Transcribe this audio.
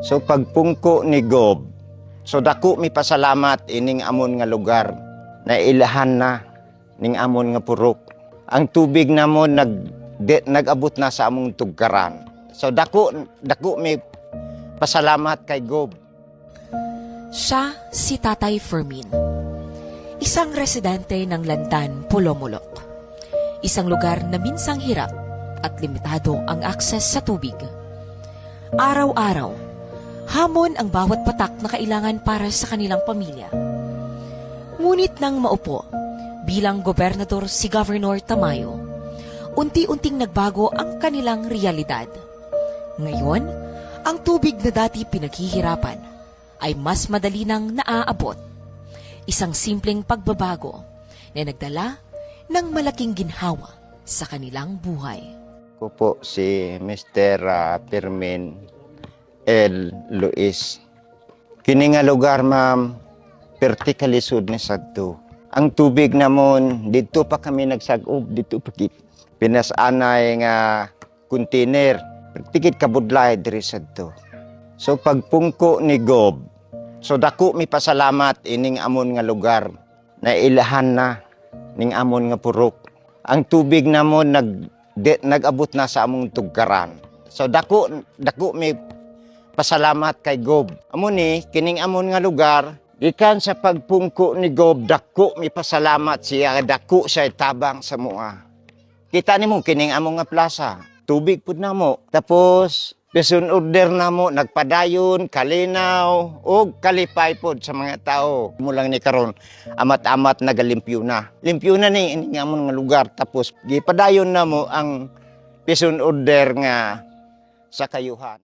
So pagpungko ni Gob, so dako mi pasalamat ining amon nga lugar na ilahan na ning amon nga purok. Ang tubig namon nagabot na sa among tugkaran. So dako mi pasalamat kay Gob. Siya si Tatay Fermin, isang residente ng Landan, Polomolok. Isang lugar na minsang hirap at limitado ang akses sa tubig. Araw-araw, hamon ang bawat patak na kailangan para sa kanilang pamilya. Ngunit nang maupo bilang gobernador si Governor Tamayo, unti-unting nagbago ang kanilang realidad. Ngayon, ang tubig na dati pinaghihirapan ay mas madali nang naaabot. Isang simpleng pagbabago na nagdala ng malaking ginhawa sa kanilang buhay. Ko po si Mr. Fermin L. Luis. Kini nga lugar, ma'am, vertically sud ni sadto. Ang tubig namon dito pa kami nagsag-ob, dito pa pinasanay nga container. Tikit kabudlay diri sadto. So pagpungko ni Gob, so dako mi pasalamat ining amon nga lugar na ilahan na ning amon nga purok. Ang tubig namon nagabot na sa among tugkaran. So dako mi pasalamat kay Gob. Amo ni kining amon nga lugar gikan sa pagpungko ni Gob, dako mi pasalamat siya, dako siya tabang sa mua. Kita nimo kining among nga plaza, tubig pud namo. Tapos peson order namo nagpadayon, kalinaw o kalipay pod sa mga tao. Mulang ni karon amat-amat nagalimpyo na. Limpyo na ni ining amon nga lugar, tapos gipadayon namo ang peson order nga sa kayuhan.